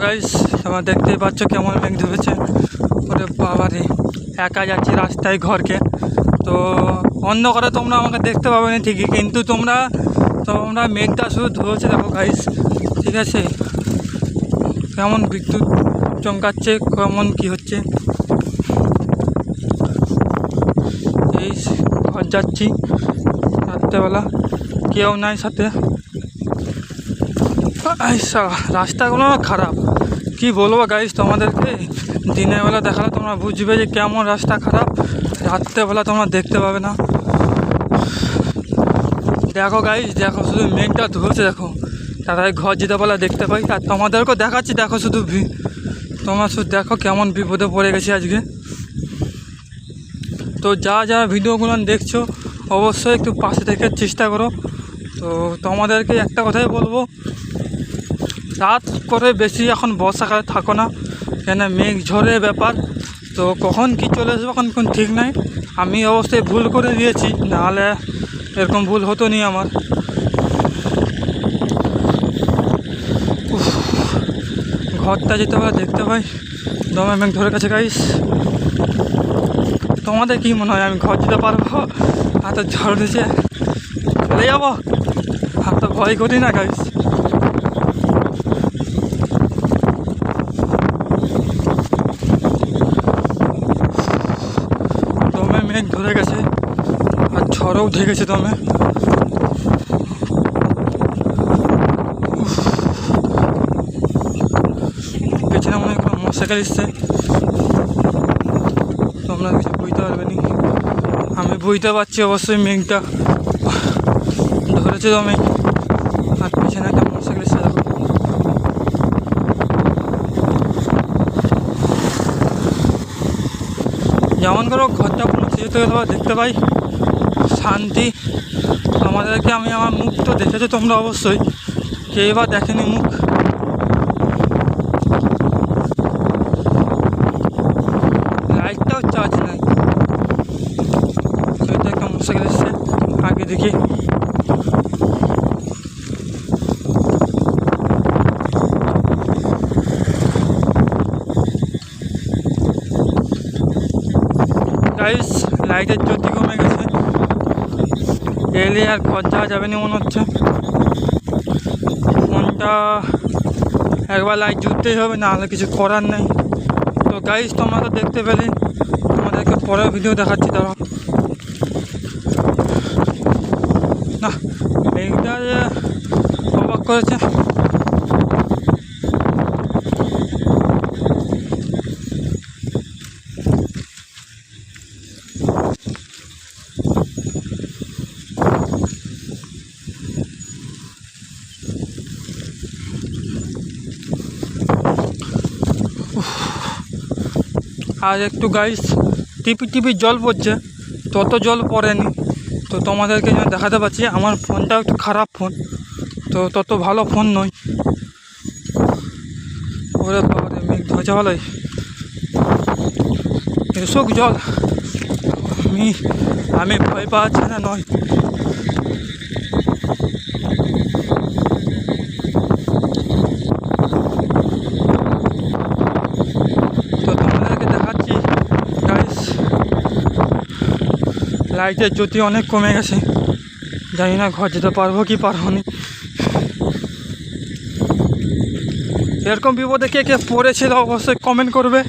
Guys, তোমরা দেখতেই পাচ্ছ কেমন মেঘ ধরেছে। ওরে বাবারে, একা যাচ্ছি রাস্তায় ঘরকে। তো অন্ধকারে তোমরা আমাকে দেখতে পাবে না ঠিকই, কিন্তু তোমরা মেঘটা শুধু ধরেছে দেখো গাইস, ঠিক আছে? কেমন বিদ্যুৎ চমকাচ্ছে, কেমন কি হচ্ছে। এই ঘর যাচ্ছি রাত্রেবেলা, কেউ নাই সাথে। রাস্তাগুলো খারাপ, কি বলবো গাইস তোমাদেরকে। দিনের বেলা দেখালে তোমরা বুঝবে যে কেমন রাস্তা খারাপ, রাত্রেবেলা তোমরা দেখতে পাবে না। দেখো গাইস, দেখো শুধু মেঘটা ধরছে, দেখো তারাই ঘর যেতে বলা দেখতে পাই। আর তোমাদেরকেও দেখাচ্ছি, দেখো শুধু তোমরা শুধু দেখো কেমন বিপদে পড়ে গেছি আজকে। তো যারা ভিডিওগুলো দেখছো অবশ্যই একটু পাশে থেকে চেষ্টা করো। তো তোমাদেরকে একটা কথাই বলবো, রাত করে বেশি এখন বর্ষাকালে থাকো না, কেন মেঘ ঝড়ের ব্যাপার। তো কখন কি চলে আসবে এখন কোন ঠিক নাই। আমি অবশ্যই ভুল করে দিয়েছি, নাহলে এরকম ভুল হতো নি আমার। ঘরটা যেতে পারে দেখতে পাই, দমে মেঘ ধরে গেছে গাইস। তোমাদের কি মনে হয় আমি ঘর যেতে পারবো? হাতে ঝড় দিচ্ছে, চলে যাবো? আর তো ভয় করি না গাইস। দমে মেঘ ধরে গেছে আর ঝড়ও উঠে গেছে দমে। পেছনে মনে হয় কোনো মোটরসাইকেল এসছে, তোমরা কিছু বুঝতে পারবে নি, আমি বুঝতে পারছি অবশ্যই। মেঘটা ধরেছে দমে আর পেছনে একটা মোটরসাইকেল এসছে। দেখো যেমন করো ঘরটা পৌঁছে যেতে গেলে দেখতে পাই শান্তি। আমাদেরকে আমার মুখ তো দেখেছো তোমরা অবশ্যই, কে বা দেখেনি মুখ। লাইটটাও চার্জ নাই, সেটা একটা মোটরসাইকেল এসছে আগে দেখি। গাইস, লাইটের জ্যোতি কমে গেছে, এলে আর ঘর যাওয়া যাবে না মনে হচ্ছে। ফোনটা একবার লাইট জুড়তেই হবে, নাহলে কিছু করার নেই। তো গাইস, তোমরা তো দেখতে পেলে, তোমাদেরকে পরের ভিডিও দেখাচ্ছি। তারা না, মেঘটা যে অবাক করেছে। আর একটু গাইস টিপি জল পড়ছে, তত জল পড়েনি। তো তোমাদেরকে যেন দেখাতে পাচ্ছি, আমার ফোনটা একটু খারাপ ফোন, তো তত ভালো ফোন নয়। ওরে বাবারে, মেঘ ধরেছে ভালোই, এসব জল আমি ভয় পাচ্ছি না নয়। তো তোমাদেরকে দেখাচ্ছি গাইস, লাইটের জ্যোতি অনেক কমে গেছে, জানি না ঘর যেতে পারবো কি পারবো না। এরকম বিপদে কে পড়েছিল অবশ্যই কমেন্ট করবে।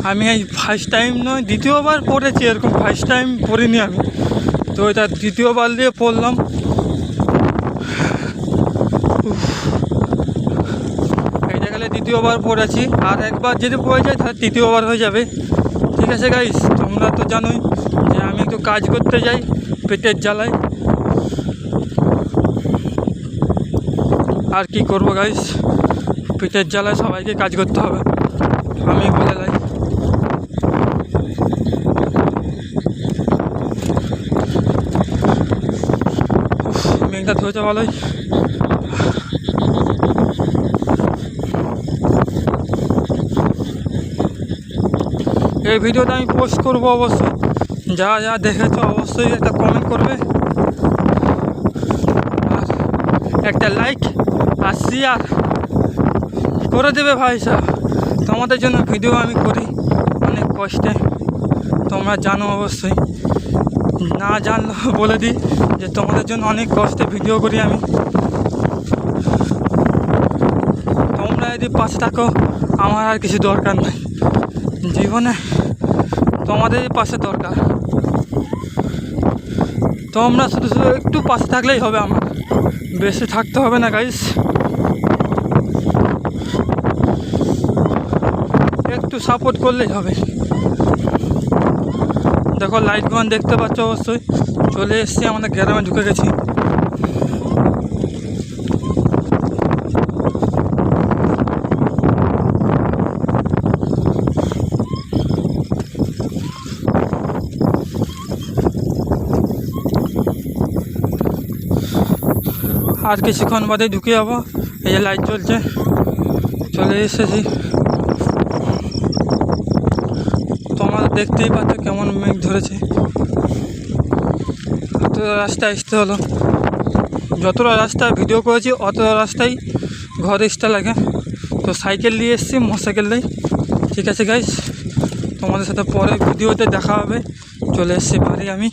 আমি এই ফার্স্ট টাইম নয়, দ্বিতীয়বার পড়েছি এরকম, ফার্স্ট টাইম পড়িনি আমি। তো এটা দ্বিতীয়বার দিয়ে পড়লাম। এটা গেলে দ্বিতীয়বার পড়েছি, আর একবার যদি পড়ে যায় তাহলে তৃতীয়বার হয়ে যাবে। ঠিক আছে গাইস, তোমরা তো জানোই যে আমি একটু কাজ করতে যাই পেটের জ্বালায়। আর কি করবো গাইস, পেটের জ্বালায় সবাইকে কাজ করতে হবে, আমি বলে যাই। মেঘটা ধরেছে ভালোই। এই ভিডিওটা আমি পোস্ট করবো অবশ্যই, যা দেখেছো অবশ্যই একটা কমেন্ট করবে, আর একটা লাইক আসছি আর করে দেবে ভাই সাহেব। তোমাদের জন্য ভিডিও আমি করি অনেক কষ্টে, তোমরা জানো অবশ্যই। না জানলেও বলে দিই যে তোমাদের জন্য অনেক কষ্টে ভিডিও করি আমি। তোমরা যদি পাশে থাকো আমার আর কিছু দরকার নাই জীবনে, তোমাদেরই পাশে দরকার। তোমরা শুধু শুধু একটু পাশে থাকলেই হবে, আমার বেশি থাকতে হবে না গাইস। একটু সাপোর্ট করলেই হবে। দেখো লাইটগুলো দেখতে পাচ্ছ অবশ্যই, চলে এসছি আমাদের গ্রামে, ঢুকে গেছি। আর কিছুক্ষণ বাদে ঢুকে যাবো। এই যে লাইট জ্বলছে, চলে এসেছি। তোমরা দেখতেই পাচ্ছ কেমন মেঘ ধরেছে। অতটা রাস্তায় আসতে হলো, যতটা রাস্তায় ভিডিও করেছি অতটা রাস্তায় ঘরে আসতে লাগে। তো সাইকেল নিয়ে এসেছি, মোটরসাইকেল নেই। ঠিক আছে গাইস, তোমাদের সাথে পরে ভিডিওতে দেখা হবে। চলে এসেছি বাড়ি আমি।